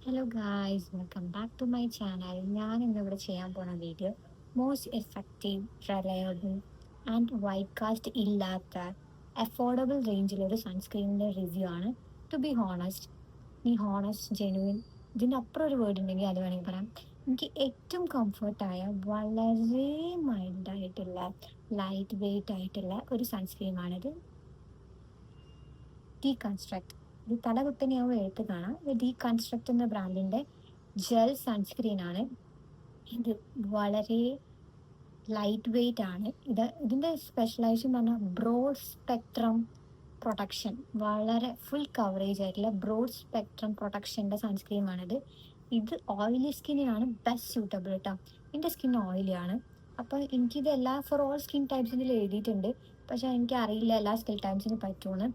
Hello guys, welcome back to my channel. ഞാൻ ഇന്നിവിടെ ചെയ്യാൻ പോണ video most effective, reliable and white cast ഇല്ലാത്ത അഫോർഡബിൾ റേഞ്ചിലൊരു സൺസ്ക്രീനിൻ്റെ റിവ്യൂ ആണ്. ടു ബി ഹോണസ്റ്റ് ജെനുവിൻ, ഇതിൻ്റെ അപ്പുറം ഒരു വേർഡ് ഉണ്ടെങ്കിൽ അത് വേണമെങ്കിൽ പറയാം. എനിക്ക് ഏറ്റവും കംഫർട്ടായ, വളരെ മൈൽഡായിട്ടുള്ള, ലൈറ്റ് വെയ്റ്റ് ആയിട്ടുള്ള ഒരു സൺസ്ക്രീമാണിത്. ഡീകൺസ്ട്രക്ട്. ഇത് തലകുത്തനെയാവും എഴുത്ത് കാണാം. ഇത് ഡീകൺസ്ട്രക്ട് എന്ന ബ്രാൻഡിന്റെ ജെൽ സൺസ്ക്രീൻ ആണ്. ഇത് വളരെ ലൈറ്റ് വെയ്റ്റ് ആണ്. ഇതിന്റെ സ്പെഷ്യലൈസേഷൻ പറഞ്ഞാൽ ബ്രോഡ് സ്പെക്ട്രം പ്രൊട്ടക്ഷൻ, വളരെ ഫുൾ കവറേജ് ആയിട്ടുള്ള ബ്രോഡ് സ്പെക്ട്രം പ്രൊട്ടക്ഷൻ്റെ സൺസ്ക്രീമാണിത്. ഇത് ഓയിലി സ്കിന്നിനാണ് ബെസ്റ്റ് സ്യൂട്ടബിൾ കേട്ടോ. എൻ്റെ സ്കിൻ ഓയിലിയാണ്, അപ്പോൾ എനിക്കിത് ഫോർ ഓൾ സ്കിൻ ടൈപ്സിൽ എഴുതിയിട്ടുണ്ട്. പക്ഷെ എനിക്ക് അറിയില്ല എല്ലാ സ്കിൻ ടൈപ്സിന് പറ്റുമെന്ന്.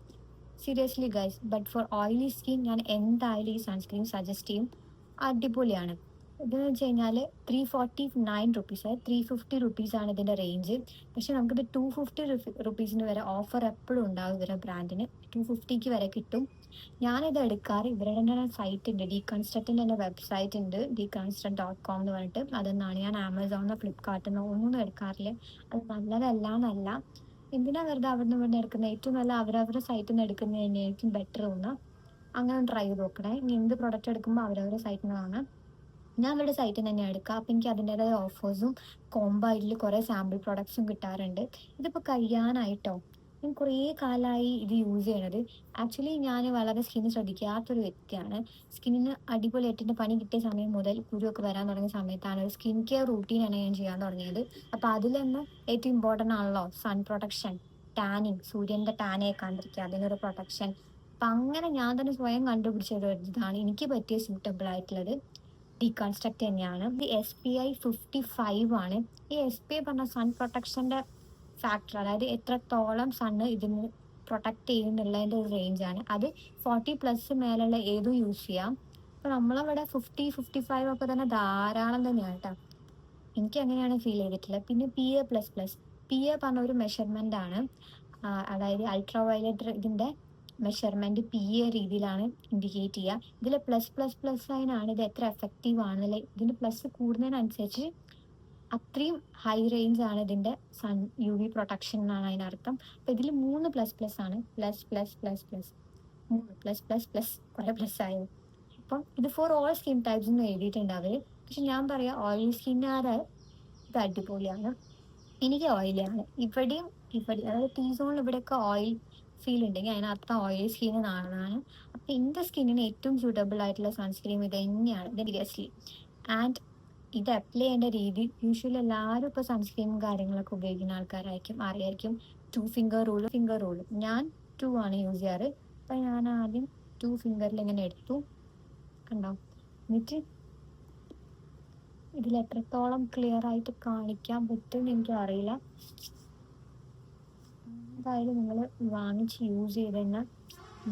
Seriously guys, but for oily skin ഞാൻ എന്തായാലും ഈ സൺസ്ക്രീൻ സജസ്റ്റ് ചെയ്യും. അടിപൊളിയാണ്. ഇതെന്ന് വെച്ച് കഴിഞ്ഞാൽ 349 റുപ്പീസ്, 350 റുപ്പീസാണ് ഇതിൻ്റെ റേഞ്ച്. പക്ഷെ നമുക്കിത് 250 വരെ ഓഫർ എപ്പോഴും ഉണ്ടാവും. ഇവരുടെ ബ്രാൻഡിന് 250 വരെ കിട്ടും. ഞാനിത് എടുക്കാറ് ഇവരുടെ തന്നെ സൈറ്റ് ഉണ്ട്, ഡീകൺസ്ട്രക്റ്റിൻ്റെ തന്നെ വെബ്സൈറ്റ് ഉണ്ട്, deconstruct.com എന്ന് പറഞ്ഞിട്ട്. അതെന്നാണ് ഞാൻ ആമസോണിൽ ഫ്ലിപ്കാർട്ടിൽ നിന്ന് ഒന്നും എടുക്കാറില്ല. അത് നല്ലതല്ല എന്നല്ല, എന്തിനാ വെറുതെ അവിടെ നിന്ന് ഇവിടെ എടുക്കുന്നത്? ഏറ്റവും നല്ല അവരവരുടെ സൈറ്റിൽ നിന്ന് എടുക്കുന്നത് തന്നെയായിരിക്കും ബെറ്റർ തോന്നുക. അങ്ങനെ ട്രൈ ചെയ്ത് നോക്കണേ. ഇനി എന്ത് പ്രൊഡക്റ്റ് എടുക്കുമ്പോൾ അവരവരുടെ സൈറ്റിൽ നിന്ന് വാങ്ങാം. ഞാൻ ഇവിടെ സൈറ്റിൽ നിന്ന് തന്നെയാണ് എടുക്കുക. അപ്പം എനിക്ക് അതിൻ്റെതായ ഓഫേഴ്സും കോംബോ ആയിട്ടുള്ള കുറേ സാമ്പിൾ പ്രൊഡക്ട്സും കിട്ടാറുണ്ട്. ഇതിപ്പോൾ കഴിയാനായിട്ടോ, ഞാൻ കുറേ കാലമായി ഇത് യൂസ് ചെയ്യണത്. ആക്ച്വലി ഞാൻ വളരെ സ്കിന്ന് ശ്രദ്ധിക്കാത്തൊരു വ്യക്തിയാണ്. സ്കിന്നിന് അടിപൊളിയായിട്ട് എൻ്റെ പണി കിട്ടിയ സമയം മുതൽ കുരുവൊക്കെ വരാൻ തുടങ്ങിയ സമയത്താണ് ഒരു സ്കിൻ കെയർ റൂട്ടീനാണ് ഞാൻ ചെയ്യാൻ തുടങ്ങിയത്. അപ്പോൾ അതിൽ തന്നെ ഏറ്റവും ഇമ്പോർട്ടൻ്റ് ആണല്ലോ സൺ പ്രൊട്ടക്ഷൻ, ടാനിങ്, സൂര്യൻ്റെ ടാനേക്കാണ്ടിരിക്കുക, അതിനൊരു പ്രൊട്ടക്ഷൻ. അപ്പം അങ്ങനെ ഞാൻ തന്നെ സ്വയം കണ്ടുപിടിച്ചൊരു ഇതാണ് എനിക്ക് പറ്റിയ സ്യൂട്ടബിൾ ആയിട്ടുള്ളത്. ഡീകൺസ്ട്രക്ട് തന്നെയാണ്. ഇത് SPI 55 ആണ്. ഈ SPI പറഞ്ഞ സൺ പ്രൊട്ടക്ഷൻ്റെ ഫാക്ടർ, അതായത് എത്രത്തോളം സണ്ണ് ഇതിന് പ്രൊട്ടക്ട് ചെയ്യുന്നുള്ളതിൻ്റെ ഒരു റേഞ്ചാണ്. അത് 40+ മേലുള്ള ഏതും യൂസ് ചെയ്യാം. അപ്പോൾ നമ്മളവിടെ 50-55 ഒക്കെ തന്നെ ധാരാളം തന്നെയാണ് കേട്ടോ. എനിക്ക് അങ്ങനെയാണ് ഫീൽ ചെയ്തിട്ടുള്ളത്. പിന്നെ PA പറഞ്ഞ ഒരു മെഷർമെൻ്റ് ആണ്. അതായത് അൾട്രാ വയലറ്റ് ഇതിൻ്റെ മെഷർമെൻറ്റ് PA രീതിയിലാണ് ഇൻഡിക്കേറ്റ് ചെയ്യുക. ഇതിൽ പ്ലസ് സൈനാണ് ഇത് എത്ര എഫക്റ്റീവ് ആണെന്നല്ലേ. ഇതിൻ്റെ പ്ലസ് കൂടുന്നതിനനുസരിച്ച് അത്രയും ഹൈ റേഞ്ച് ആണ് ഇതിൻ്റെ സൺ UV പ്രൊട്ടക്ഷൻ എന്നാണ് അതിനർത്ഥം. അപ്പോൾ ഇതിൽ 3++ ആണ്. പ്ലസ് കുറേ പ്ലസ് ആയത്. അപ്പം ഇത് ഫോർ ഓൾ സ്കിൻ ടൈപ്സ് എന്ന് എഴുതിയിട്ടുണ്ട് അവർ. പക്ഷെ ഞാൻ പറയാം, ഓയിലി സ്കിന്നുകാരെ ഇത് അടിപൊളിയാണ്. എനിക്ക് ഓയിലിയാണ് ഇവിടെയും അതായത് T-സോണിൽ ഇവിടെയൊക്കെ ഓയിൽ ഫീൽ ഉണ്ടെങ്കിൽ അതിനർത്ഥം ഓയിലി സ്കിൻ എന്നാണ്. അപ്പം എൻ്റെ സ്കിന്നിന് ഏറ്റവും സ്യൂട്ടബിൾ ആയിട്ടുള്ള സൺസ്ക്രീൻ ഇത് തന്നെയാണ്, സീരിയസ്ലി. ആൻഡ് ഇത് അപ്ലൈ ചെയ്യേണ്ട രീതി, യൂഷ്വലി എല്ലാവരും ഇപ്പോൾ സൺസ്ക്രീനും കാര്യങ്ങളൊക്കെ ഉപയോഗിക്കുന്ന ആൾക്കാരായിരിക്കും, അറിയായിരിക്കും. 2 ഫിംഗർ റൂൾ. ഞാൻ 2 ആണ് യൂസ് ചെയ്യാറ്. അപ്പം ഞാൻ ആദ്യം 2 ഫിംഗറിൽ ഇങ്ങനെ എടുത്തു, കണ്ടോ. എന്നിട്ട് ഇതിൽ എത്രത്തോളം ക്ലിയർ ആയിട്ട് കാണിക്കാൻ പറ്റുമെന്ന് എനിക്ക് അറിയില്ല. എന്തായാലും നിങ്ങൾ വാങ്ങിച്ച് യൂസ് ചെയ്ത് തന്നെ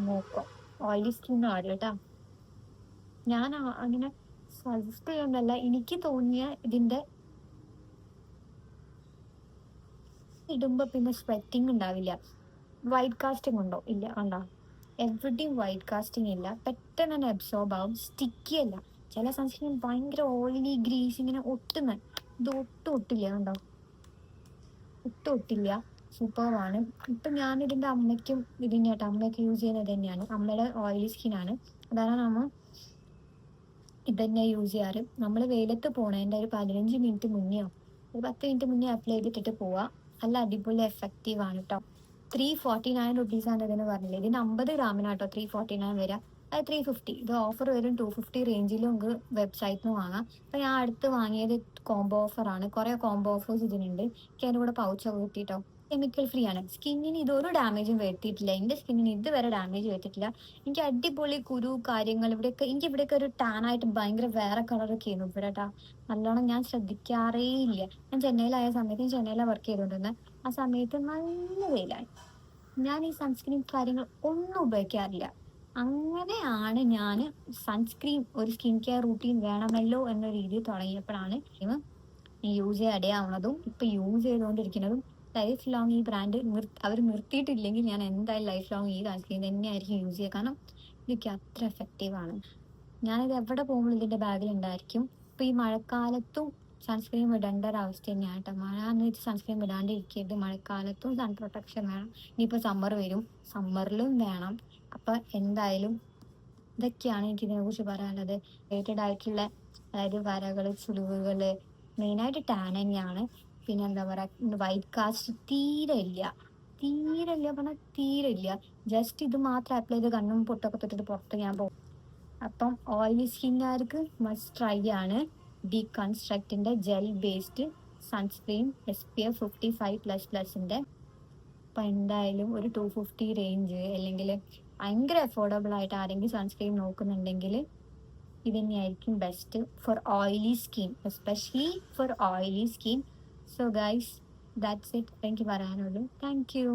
നോക്കാം. ഓയിലി സ്കിൻ ആടില്ല കേട്ടോ. ഞാൻ അങ്ങനെ സജസ്റ്റ് ചെയ്യുന്നല്ല, എനിക്ക് തോന്നിയ ഇതിൻ്റെ ഇടുമ്പോൾ പിന്നെ സ്വെറ്റിംഗ് ഉണ്ടാവില്ല. വൈറ്റ് കാസ്റ്റിംഗ് ഉണ്ടോ? ഇല്ല. ഉണ്ടോ? എവിടെയും വൈറ്റ് കാസ്റ്റിംഗ് ഇല്ല. പെട്ടെന്ന് തന്നെ അബ്സോർബ് ആവും. സ്റ്റിക്കി അല്ല. ചില സൺസ്ക്രീൻ ഭയങ്കര ഓയിലി ഗ്രീസ് ഇങ്ങനെ ഒട്ടുന്ന, ഇത് ഒട്ടില്ല. കണ്ടോ, ഒട്ടില്ല. സൂപ്പറാണ്. ഇപ്പം ഞാനിതിൻ്റെ അമ്മയ്ക്കും ഇതിനായിട്ട്, അമ്മയൊക്കെ യൂസ് ചെയ്യുന്നത് തന്നെയാണ്. അമ്മയുടെ ഓയിലി സ്കിന്നാണ്, അതാണ് നമ്മൾ ഇതന്നെ യൂസ് ചെയ്യാറ്. നമ്മൾ വെയിലത്ത് പോണതിൻ്റെ ഒരു 15 മിനിറ്റ് മുന്നെയോ ഒരു 10 മിനിറ്റ് മുന്നേ അപ്ലൈ ചെയ്തിട്ടിട്ട് പോവാം. നല്ല അടിപൊളി എഫക്റ്റീവ് ആണ് കേട്ടോ. 349 റുപ്പീസാണ് ഇതിന് പറഞ്ഞില്ലേ. ഇതിന് 50 ഗ്രാമിനാട്ടോ 349 വരിക. അത് 350. ഇത് ഓഫർ വരും 250 റേഞ്ചിലും നമുക്ക് വെബ്സൈറ്റിൽ നിന്ന് വാങ്ങാം. അപ്പം ഞാൻ അടുത്ത് വാങ്ങിയത് കോംബോ ഓഫറാണ്. കുറേ കോംബോ ഓഫേഴ്സ് ഇതിനുണ്ട്. എനിക്ക് അതിൻ്റെ കൂടെ പൗച്ചൊക്കെ കിട്ടിയിട്ടോ. കെമിക്കൽ ഫ്രീ ആണ്. സ്കിന്നിന് ഇതൊരു ഡാമേജും വരുത്തിയിട്ടില്ല. എൻ്റെ സ്കിന്നിന് ഇതുവരെ ഡാമേജ് വരുത്തിയിട്ടില്ല. എനിക്ക് അടിപൊളി കുരു കാര്യങ്ങൾ ഇവിടെയൊക്കെ ഒരു ടാനായിട്ട് ഭയങ്കര വേറെ കളറൊക്കെ ആയിരുന്നു ഇവിടെ കേട്ടോ. നല്ലോണം ഞാൻ ശ്രദ്ധിക്കാറേ ഇല്ല. ഞാൻ ചെന്നൈയിലായ സമയത്ത്, ചെന്നൈയിലാണ് വർക്ക് ചെയ്തുകൊണ്ടിരുന്നത്. ആ സമയത്ത് നല്ല വെയിലായി. ഞാൻ ഈ സൺസ്ക്രീൻ കാര്യങ്ങൾ ഒന്നും ഉപയോഗിക്കാറില്ല. അങ്ങനെയാണ് ഞാൻ സൺസ്ക്രീൻ ഒരു സ്കിൻ കെയർ റൂട്ടീൻ വേണമല്ലോ എന്ന രീതിയിൽ തുടങ്ങിയപ്പോഴാണ് യൂസ് ചെയ്യാൻ ഇടയാവുന്നതും ഇപ്പം യൂസ് ചെയ്തുകൊണ്ടിരിക്കുന്നതും. ലൈഫ് ലോങ് ഈ ബ്രാൻഡ് അവർ നിർത്തിയിട്ടില്ലെങ്കിൽ ഞാൻ എന്തായാലും ലൈഫ് ലോങ് ഈ സൺസ്ക്രീൻ തന്നെയായിരിക്കും യൂസ് ചെയ്യുക. കാരണം ഇതൊക്കെ അത്ര എഫക്റ്റീവാണ്. ഞാനിത് എവിടെ പോകുമ്പോഴും ഇതിൻ്റെ ബാഗിലുണ്ടായിരിക്കും. ഇപ്പോൾ ഈ മഴക്കാലത്തും സൺസ്ക്രീൻ ഇടേണ്ട ഒരവസ്ഥ തന്നെയാണ് കേട്ടോ. മഴ എന്ന് വെച്ച് സൺസ്ക്രീൻ ഇടാണ്ടിരിക്കരുത്. മഴക്കാലത്തും സൺ പ്രൊട്ടക്ഷൻ വേണം. ഇനിയിപ്പോൾ സമ്മർ വരും, സമ്മറിലും വേണം. അപ്പോൾ എന്തായാലും ഇതൊക്കെയാണ് എനിക്ക് ഇതിനെക്കുറിച്ച് പറയാനുള്ളത്. റിലേറ്റഡ് ആയിട്ടുള്ള അതായത് വരകൾ, ചുളിവുകൾ, മെയിനായിട്ട് ടാൻ തന്നെയാണ്. പിന്നെ എന്താ പറയുക, വൈറ്റ് കാസ്റ്റ് തീരെ ഇല്ല, പറഞ്ഞാൽ തീരെ ഇല്ല. ജസ്റ്റ് ഇത് മാത്രം അപ്ലൈ ചെയ്ത് കണ്ണും പൊട്ടൊക്കെ തൊട്ടിട്ട് പുറത്ത് ഞാൻ പോകും. അപ്പം ഓയിലി സ്കിന്നുകാർക്ക് മസ്റ്റ് ട്രൈ ആണ് ഡീകൺസ്ട്രക്റ്റിൻ്റെ ജെൽ ബേസ്ഡ് സൺസ്ക്രീൻ SPF 55++ൻ്റെ. അപ്പം എന്തായാലും ഒരു 250 റേഞ്ച് അല്ലെങ്കിൽ ഭയങ്കര അഫോർഡബിൾ ആയിട്ട് ആരെങ്കിലും സൺസ്ക്രീൻ നോക്കുന്നുണ്ടെങ്കിൽ ഇത് തന്നെയായിരിക്കും best for oily skin, especially for oily skin. So guys, that's it. എനിക്ക് പറയാനുള്ളൂ. Thank you.